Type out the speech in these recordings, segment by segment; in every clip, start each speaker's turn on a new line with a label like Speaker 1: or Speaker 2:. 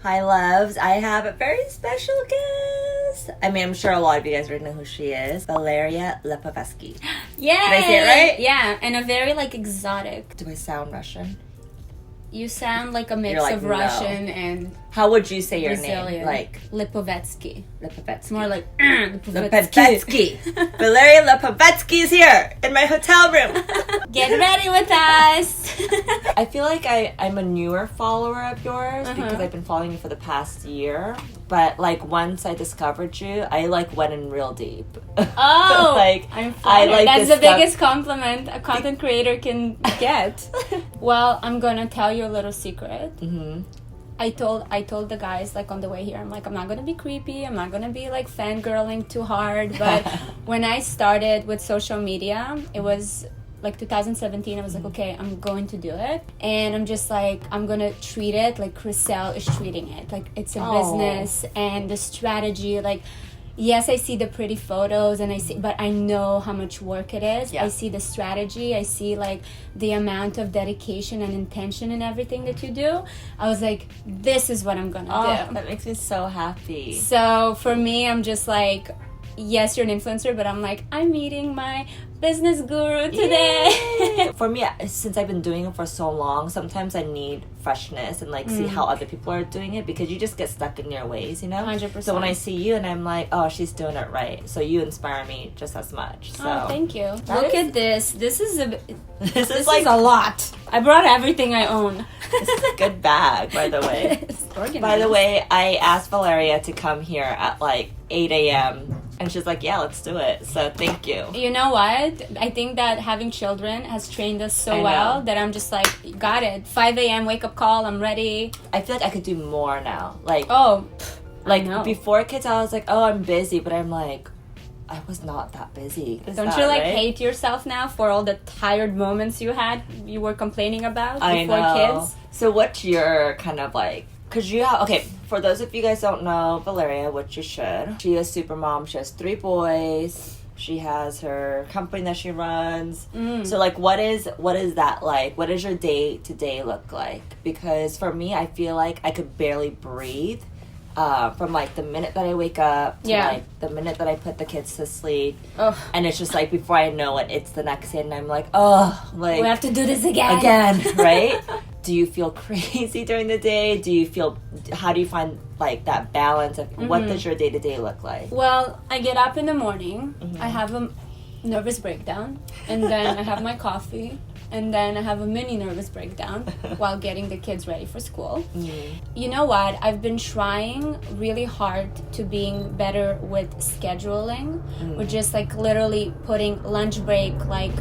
Speaker 1: Hi, loves. I have a very special guest. I mean, I'm sure a lot of you guys already know who she is. Valeria Lipovetsky.
Speaker 2: Yay!
Speaker 1: Did I say it right?
Speaker 2: Yeah, and a very, like, exotic.
Speaker 1: Do I sound Russian?
Speaker 2: You sound like a mix
Speaker 1: like,
Speaker 2: of Russian and
Speaker 1: How would you say your
Speaker 2: Brazilian.
Speaker 1: name? Like
Speaker 2: Lipovetsky.
Speaker 1: Lipovetsky.
Speaker 2: It's more like
Speaker 1: Lipovetsky. Valeria Lipovetsky is here in my hotel room.
Speaker 2: Get ready with us.
Speaker 1: I feel like I'm a newer follower of yours because I've been following you for the past year. But like once I discovered you, I like went in real deep.
Speaker 2: Oh,
Speaker 1: like
Speaker 2: I'm flattered. That's the biggest compliment a content creator can get. Well, I'm gonna tell you a little secret.
Speaker 1: Mm-hmm.
Speaker 2: I told the guys like on the way here, I'm like, I'm not gonna be creepy, I'm not gonna be like fangirling too hard, but when I started with social media, it was like 2017, I was like, okay, I'm going to do it, and I'm just like, I'm gonna treat it like Chriselle is treating it, like it's a business, and the strategy, like, yes, I see the pretty photos and but I know how much work it is.
Speaker 1: Yeah.
Speaker 2: I see the strategy. I see like the amount of dedication and intention in everything that you do. I was like, this is what I'm gonna do.
Speaker 1: That makes me so happy.
Speaker 2: So for me, I'm just like, yes, you're an influencer, but I'm like, I'm meeting my business guru today.
Speaker 1: For me, since I've been doing it for so long, sometimes I need freshness and like see how other people are doing it, because you just get stuck in your ways, you know?
Speaker 2: 100%.
Speaker 1: So when I see you and I'm like, oh, she's doing it right. So you inspire me just as much. So
Speaker 2: Oh, thank you. Look at this. This is
Speaker 1: this is
Speaker 2: like a lot. I brought everything I own.
Speaker 1: This is a good bag, by the way.
Speaker 2: It's organized.
Speaker 1: By the way, I asked Valeria to come here at like 8 a.m. and she's like, yeah, let's do it. So thank you.
Speaker 2: You know what? I think that having children has trained us so well that I'm just like, got it. 5 a.m. wake up call. I'm ready.
Speaker 1: I feel like I could do more now. Like,
Speaker 2: like
Speaker 1: before kids, I was like, oh, I'm busy. But I'm like, I was not that busy.
Speaker 2: Don't you like hate yourself now for all the tired moments you were complaining about before kids?
Speaker 1: So what's your kind of like, because you have, okay, for those of you guys don't know Valeria, which you should, she is super mom. She has 3 boys. She has her company that she runs. So like, what is that like? What does your day to day look like? Because for me, I feel like I could barely breathe from like the minute that I wake up to like the minute that I put the kids to sleep. And it's just like before I know it, it's the next day, and I'm like, oh, like
Speaker 2: we have to do this again,
Speaker 1: right? Do you feel crazy during the day? How do you find like that balance of what does your day-to-day look like?
Speaker 2: Well, I get up in the morning, I have a nervous breakdown, and then I have my coffee, and then I have a mini nervous breakdown while getting the kids ready for school. You know what? I've been trying really hard to being better with scheduling, or just like literally putting lunch break like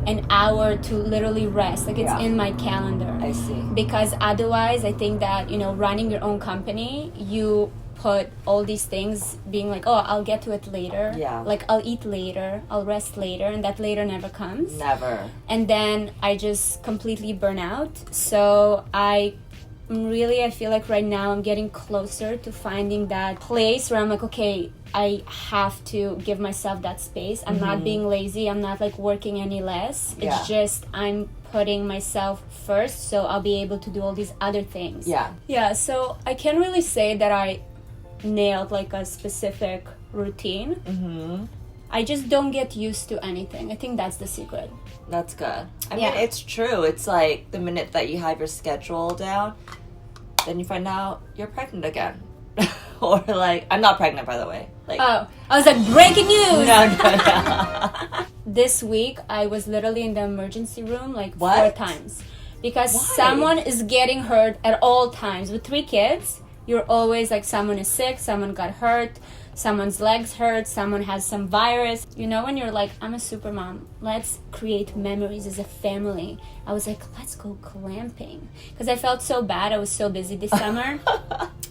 Speaker 2: an hour to literally rest. Like it's in my calendar.
Speaker 1: I see.
Speaker 2: Because otherwise, I think that, you know, running your own company, you put all these things being like, oh, I'll get to it later.
Speaker 1: Yeah.
Speaker 2: Like I'll eat later, I'll rest later, and that later never comes.
Speaker 1: Never.
Speaker 2: And then I just completely burn out. So I feel like right now I'm getting closer to finding that place where I'm like, okay, I have to give myself that space. I'm not being lazy. I'm not like working any less. It's just I'm putting myself first, so I'll be able to do all these other things. Yeah, so I can't really say that I nailed like a specific routine. I just don't get used to anything. I think that's the secret.
Speaker 1: That's good. I mean, it's true. It's like the minute that you have your schedule down, then you find out you're pregnant again. Or like, I'm not pregnant, by the way. Like,
Speaker 2: oh, I was like, breaking news!
Speaker 1: No.
Speaker 2: This week, I was literally in the emergency room like 4 times. Because someone is getting hurt at all times. With 3 kids, you're always like, someone is sick, someone got hurt, someone's legs hurt, someone has some virus. You know, when you're like, I'm a super mom, let's create memories as a family. I was like, let's go glamping. Because I felt so bad. I was so busy this summer.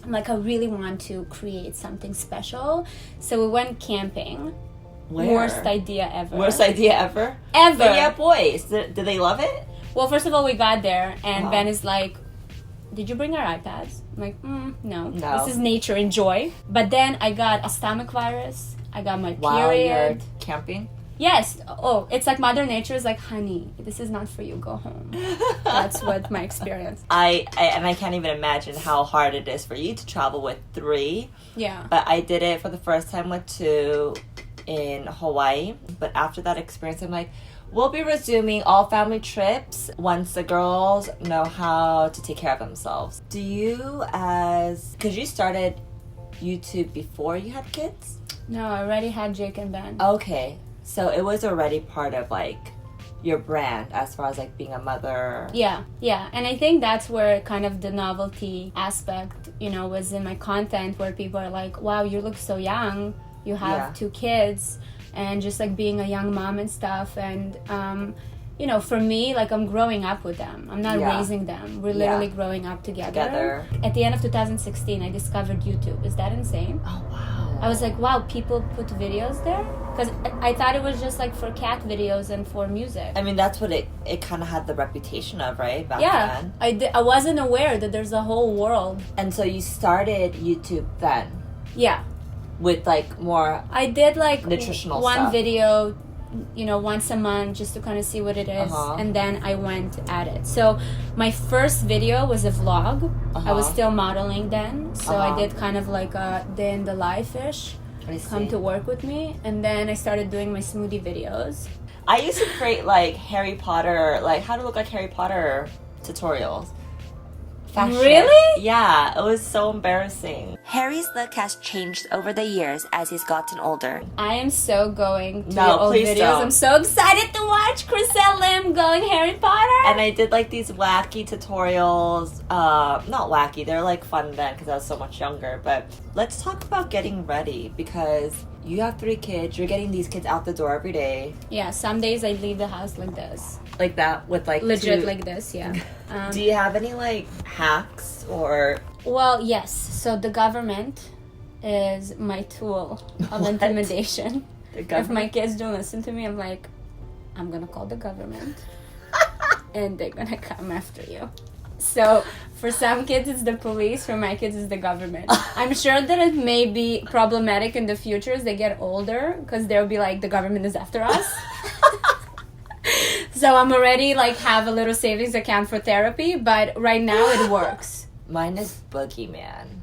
Speaker 2: I'm like, I really want to create something special. So we went camping.
Speaker 1: Where?
Speaker 2: Worst idea ever.
Speaker 1: Worst idea ever?
Speaker 2: Ever.
Speaker 1: But yeah, boys. Did they love it?
Speaker 2: Well, first of all, we got there, and Ben is like, did you bring our iPads? I'm like, no. This is nature, enjoy. But then I got a stomach virus. I got my period.
Speaker 1: While you're camping?
Speaker 2: Yes. Oh, it's like Mother Nature is like, honey, this is not for you. Go home. That's what my experience.
Speaker 1: I can't even imagine how hard it is for you to travel with 3.
Speaker 2: Yeah.
Speaker 1: But I did it for the first time with 2 in Hawaii. But after that experience, I'm like, we'll be resuming all family trips once the girls know how to take care of themselves. Do you, because you started YouTube before you had kids?
Speaker 2: No, I already had Jake and Ben.
Speaker 1: Okay. So it was already part of like your brand as far as like being a mother.
Speaker 2: Yeah. And I think that's where kind of the novelty aspect, was in my content, where people are like, wow, you look so young. You have 2 kids, and just like being a young mom and stuff. And, for me, like I'm growing up with them. I'm not raising them. We're literally growing up together. At the end of 2016, I discovered YouTube. Is that insane?
Speaker 1: Oh, wow.
Speaker 2: I was like, wow, people put videos there? Because I thought it was just like for cat videos and for music.
Speaker 1: I mean, that's what it kind of had the reputation of, right? Back then.
Speaker 2: I wasn't aware that there's a whole world.
Speaker 1: And so you started YouTube then?
Speaker 2: Yeah.
Speaker 1: With like more
Speaker 2: I did like
Speaker 1: nutritional
Speaker 2: one
Speaker 1: stuff.
Speaker 2: Video, once a month, just to kind of see what it is. And then I went at it. So my first video was a vlog. I was still modeling then. So I did kind of like a day in the life-ish. Come to work with me. And then I started doing my smoothie videos.
Speaker 1: I used to create like Harry Potter, like how to look like Harry Potter tutorials. Fashion.
Speaker 2: Really?
Speaker 1: Yeah, it was so embarrassing. Harry's look has changed over the years as he's gotten older.
Speaker 2: I am so going to
Speaker 1: No,
Speaker 2: your old
Speaker 1: please
Speaker 2: videos.
Speaker 1: don't.
Speaker 2: I'm so excited to watch Chriselle Lim going Harry Potter.
Speaker 1: And I did like these wacky tutorials. Not wacky, they're like fun then because I was so much younger. But let's talk about getting ready, because you have 3 kids. You're getting these kids out the door every day.
Speaker 2: Yeah, some days I leave the house like this.
Speaker 1: Like that with like
Speaker 2: Legit
Speaker 1: 2...
Speaker 2: like this, yeah.
Speaker 1: Do you have any like hacks or...
Speaker 2: Well, yes. So the government is my tool of
Speaker 1: What?
Speaker 2: intimidation.
Speaker 1: The
Speaker 2: If
Speaker 1: government?
Speaker 2: my kids don't listen to me, I'm like, I'm gonna call the government and they're gonna come after you. So for some kids it's the police, for my kids it's the government. I'm sure that it may be problematic in the future as they get older, because they'll be like, the government is after us. So I'm already like have a little savings account for therapy, but right now it works.
Speaker 1: Mine is Boogeyman.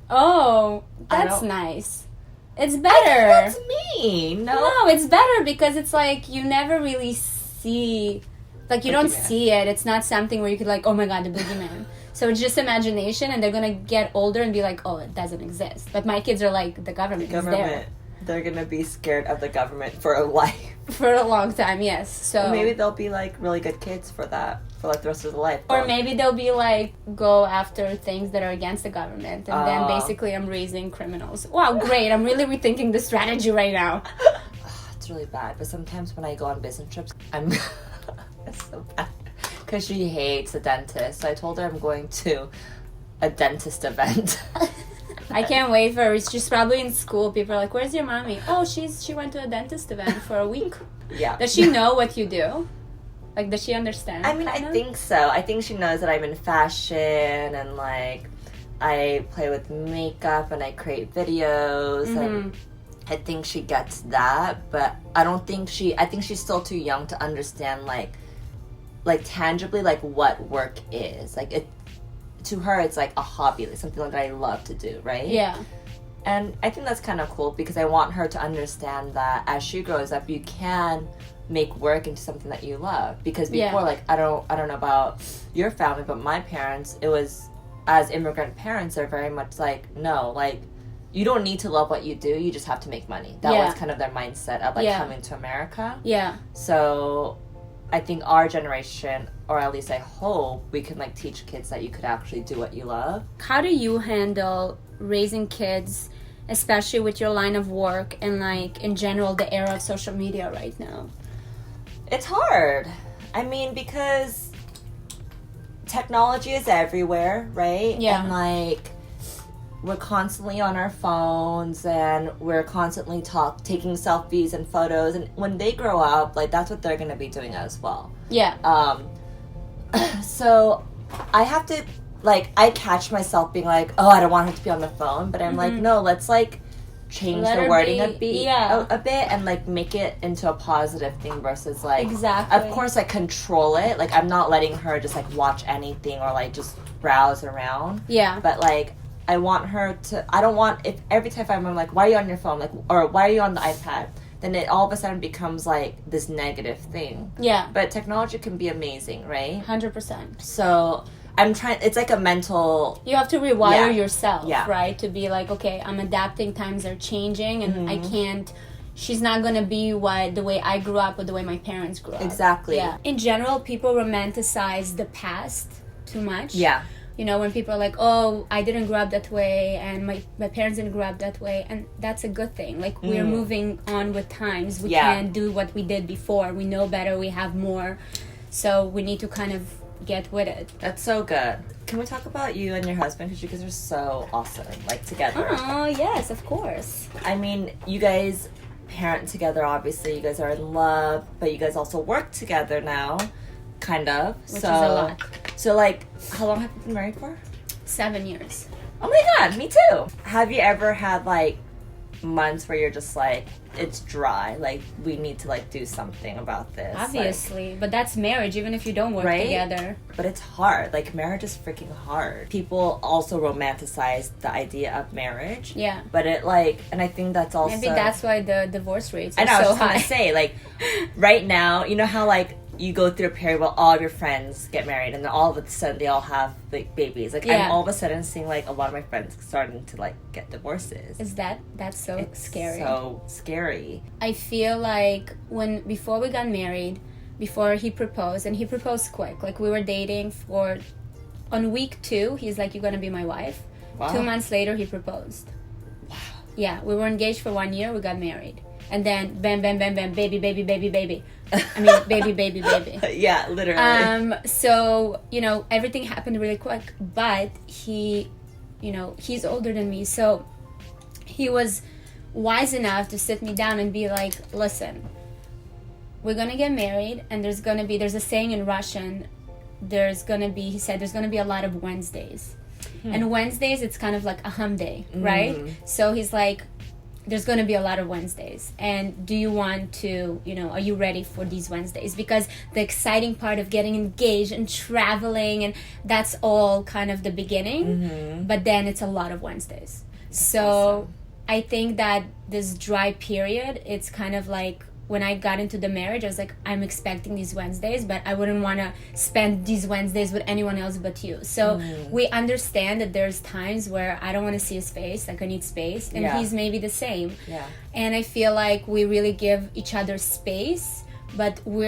Speaker 2: Oh, that's
Speaker 1: don't-
Speaker 2: nice. It's better.
Speaker 1: That's me.
Speaker 2: No, it's better because it's like you never really see, like you don't
Speaker 1: Boogeyman.
Speaker 2: see it. It's not something where you could like, oh my god, the boogeyman. So it's just imagination, and they're gonna get older and be like, oh, it doesn't exist. But my kids are like, the government is there.
Speaker 1: They're gonna be scared of the government for a life.
Speaker 2: For a long time, yes. So
Speaker 1: Maybe they'll be like really good kids for that, for like the rest of their life.
Speaker 2: or maybe they'll be like, go after things that are against the government, and then basically I'm raising criminals. Wow, great! I'm really rethinking the strategy right now.
Speaker 1: It's really bad. But sometimes when I go on business trips, I'm it's so bad because she hates the dentist. So I told her I'm going to a dentist event.
Speaker 2: I can't wait for her. She's probably in school. People are like, where's your mommy? Oh, she went to a dentist event for a week.
Speaker 1: Yeah.
Speaker 2: Does she know what you do? Like, does she understand?
Speaker 1: I mean, I think so. I think she knows that I'm in fashion and like I play with makeup and I create videos and I think she gets that, but I think she's still too young to understand like tangibly like what work is. Like it to her it's like a hobby, like something that I love to do, right?
Speaker 2: Yeah.
Speaker 1: And I think that's kind of cool because I want her to understand that as she grows up, you can make work into something that you love. Because before, like, I don't know about your family, but my parents, it was, as immigrant parents, they're very much like, no, like, you don't need to love what you do, you just have to make money. That was kind of their mindset of, like, coming to America.
Speaker 2: Yeah.
Speaker 1: So I think our generation, or at least I hope, we can, like, teach kids that you could actually do what you love.
Speaker 2: How do you handle raising kids, especially with your line of work and, like, in general, the era of social media right now?
Speaker 1: It's hard. I mean, because technology is everywhere, right?
Speaker 2: Yeah.
Speaker 1: And, like, we're constantly on our phones and we're constantly taking selfies and photos. And when they grow up, like, that's what they're going to be doing as well.
Speaker 2: Yeah.
Speaker 1: So I have to, like, I catch myself being like, oh, I don't want her to be on the phone. But I'm like, no, let's, like, change
Speaker 2: Let
Speaker 1: the
Speaker 2: her
Speaker 1: wording
Speaker 2: be- yeah.
Speaker 1: a bit and like make it into a positive thing versus like
Speaker 2: Exactly.
Speaker 1: of course like control it. Like I'm not letting her just like watch anything or like just browse around.
Speaker 2: Yeah.
Speaker 1: But like I want her to, I don't want, if every time I'm like, why are you on your phone? Like, or why are you on the iPad? Then it all of a sudden becomes like this negative thing.
Speaker 2: Yeah.
Speaker 1: But technology can be amazing, right?
Speaker 2: 100%.
Speaker 1: So I'm trying, it's like a mental,
Speaker 2: You have to rewire yourself,
Speaker 1: Yeah.
Speaker 2: right? To be like, okay, I'm adapting, times are changing, and I can't, she's not going to be the way I grew up or the way my parents grew up.
Speaker 1: Exactly.
Speaker 2: Yeah. In general, people romanticize the past too much.
Speaker 1: Yeah.
Speaker 2: You know, when people are like, oh, I didn't grow up that way, and my parents didn't grow up that way, and that's a good thing. Like, we're moving on with times. We can't do what we did before. We know better. We have more. So we need to kind of get with it.
Speaker 1: That's so good. Can we talk about you and your husband? Because you guys are so awesome, like, together.
Speaker 2: Oh, yes, of course.
Speaker 1: I mean, you guys parent together, obviously. You guys are in love, but you guys also work together now, kind of.
Speaker 2: Which is a lot.
Speaker 1: So, like, how long have you been married for?
Speaker 2: 7 years.
Speaker 1: Oh my god, me too. Have you ever had, like, months where you're just like, it's dry, like, we need to, like, do something about this?
Speaker 2: Obviously. But that's marriage, even if you don't work
Speaker 1: Right?
Speaker 2: together.
Speaker 1: But it's hard. Like, marriage is freaking hard. People also romanticize the idea of marriage.
Speaker 2: Yeah.
Speaker 1: But it, like, and I think that's also...
Speaker 2: Maybe that's why the divorce rates are
Speaker 1: I know, I was
Speaker 2: so
Speaker 1: just gonna
Speaker 2: high.
Speaker 1: say, like, right now, you know how, like, you go through a period where all of your friends get married and then all of a sudden they all have, like, babies. Like,
Speaker 2: Yeah.
Speaker 1: I'm all of a sudden seeing, like, a lot of my friends starting to, like, get divorces.
Speaker 2: That's so
Speaker 1: It's
Speaker 2: scary.
Speaker 1: so scary.
Speaker 2: I feel like before we got married, before he proposed, and he proposed quick. Like, we were dating on week 2, he's like, you're gonna be my wife.
Speaker 1: Wow.
Speaker 2: 2 months later, he proposed.
Speaker 1: Wow.
Speaker 2: Yeah, we were engaged for 1 year, we got married. And then, bam, bam, bam, bam, baby, baby, baby, baby. I mean, baby, baby, baby.
Speaker 1: Yeah, literally.
Speaker 2: So, you know, everything happened really quick. But he, you know, he's older than me. So he was wise enough to sit me down and be like, listen, we're going to get married. And there's a saying in Russian, he said, there's going to be a lot of Wednesdays. And Wednesdays, it's kind of like a hum day, right? So he's like, there's going to be a lot of Wednesdays. And do you want to, you know, are you ready for these Wednesdays? Because the exciting part of getting engaged and traveling, and that's all kind of the beginning. But then it's a lot of Wednesdays. So
Speaker 1: awesome.
Speaker 2: I think that this dry period, it's kind of like, when I got into the marriage, I was like, I'm expecting these Wednesdays, but I wouldn't want to spend these Wednesdays with anyone else but you. So we understand that there's times where I don't want to see his face, like I need space, and he's maybe the same.
Speaker 1: Yeah.
Speaker 2: And I feel like we really give each other space, but we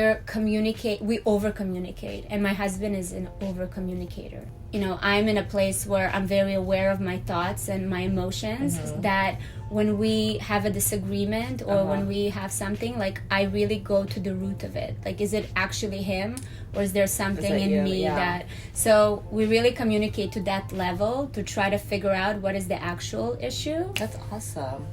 Speaker 2: over-communicate. And my husband is an over-communicator. You know, I'm in a place where I'm very aware of my thoughts and my emotions, that when we have a disagreement or when we have something, like, I really go to the root of it. Like, is it actually him, or is there something in me that... So we really communicate to that level to try to figure out what is the actual issue.
Speaker 1: That's awesome.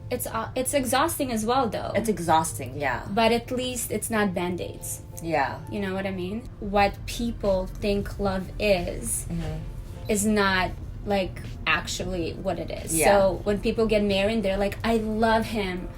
Speaker 2: It's exhausting as well, though.
Speaker 1: It's exhausting, yeah.
Speaker 2: But at least it's not Band-Aids.
Speaker 1: Yeah.
Speaker 2: You know what I mean? What people think love is not, like, actually what it is.
Speaker 1: Yeah.
Speaker 2: So when people get married, they're like, I love him.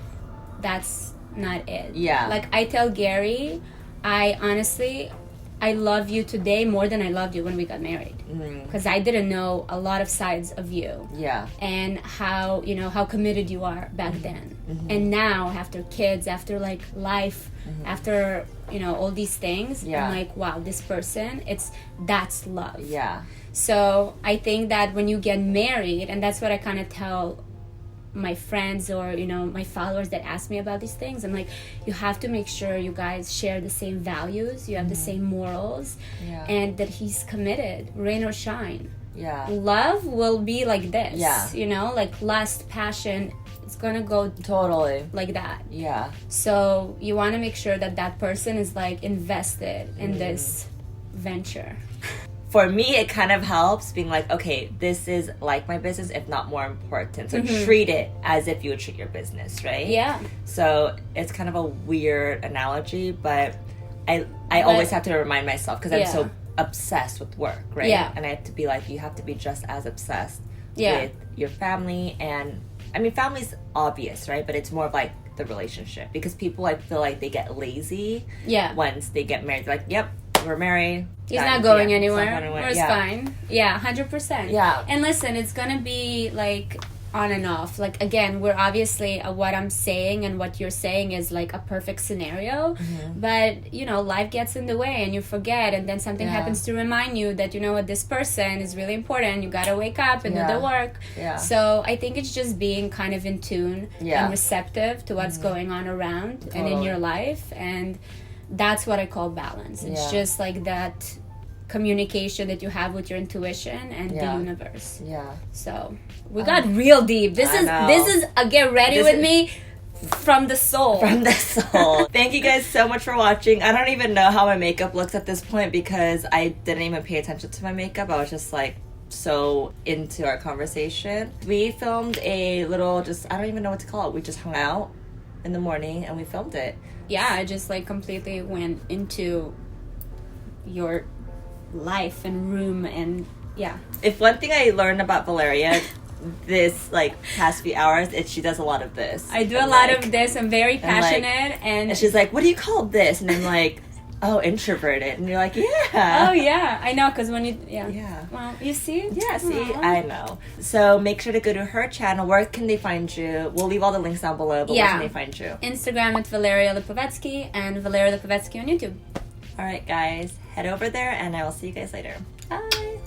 Speaker 2: That's not it.
Speaker 1: Yeah.
Speaker 2: Like, I tell Gary, I love you today more than I loved you when we got married. Because I didn't know a lot of sides of you.
Speaker 1: Yeah.
Speaker 2: And how, you know, how committed you are back then. And now, after kids, after, like, life, after, you know, all these things, I'm like, wow, this person, that's love.
Speaker 1: Yeah.
Speaker 2: So I think that when you get married, and that's what I kind of tell my friends or, you know, my followers that ask me about these things, I'm like, you have to make sure you guys share the same values, you have the same morals, and that he's committed, rain or shine.
Speaker 1: Yeah.
Speaker 2: Love will be like this.
Speaker 1: Yeah.
Speaker 2: You know, like lust, passion, it's gonna go
Speaker 1: Totally.
Speaker 2: like that.
Speaker 1: Yeah.
Speaker 2: So you want to make sure that that person is, like, invested in this venture.
Speaker 1: For me, it kind of helps being like, okay, this is like my business, if not more important. So treat it as if you would treat your business, right?
Speaker 2: Yeah.
Speaker 1: So it's kind of a weird analogy, but I always have to remind myself because I'm so obsessed with work, right?
Speaker 2: Yeah.
Speaker 1: And I have to be like, you have to be just as obsessed
Speaker 2: Yeah.
Speaker 1: with your family and I mean, family's obvious, right? But it's more of like the relationship, because people like feel like they get lazy once they get married. They're like, yep, we're married.
Speaker 2: He's not going anywhere.
Speaker 1: It's not going
Speaker 2: Or it's fine. Yeah, 100%.
Speaker 1: Yeah.
Speaker 2: And listen, it's gonna be like on and off. Like, again, we're obviously what I'm saying and what you're saying is like a perfect scenario, but you know, life gets in the way and you forget, and then something happens to remind you that, you know what, this person is really important. You gotta wake up and do the work. So I think it's just being kind of in tune and receptive to what's going on around and in your life, and that's what I call balance. It's just like that communication that you have with your intuition and the universe. So we got real deep. This is a get ready with me from the soul. From the soul.
Speaker 1: Thank you guys so much for watching. I don't even know how my makeup looks at this point, because I didn't even pay attention to my makeup. I was just like so into our conversation. We filmed a little, just, I don't even know what to call it. We just hung out in the morning and we filmed it. Yeah, I just like completely went into your life and room, and if one thing I learned about Valeria this like past few hours, she does a lot of this.
Speaker 2: I do a lot of this. I'm very passionate, and
Speaker 1: she's like, what do you call this? And I'm like, oh, introverted. And you're like, yeah.
Speaker 2: Oh yeah, I know, because when you well, you see,
Speaker 1: I know. So make sure to go to her channel. Where can they find you? We'll leave all the links down below, but where can they find you?
Speaker 2: Instagram at Valeria Lipovetsky, and Valeria Lipovetsky on YouTube.
Speaker 1: All right, guys, head over there, and I will see you guys later. Bye.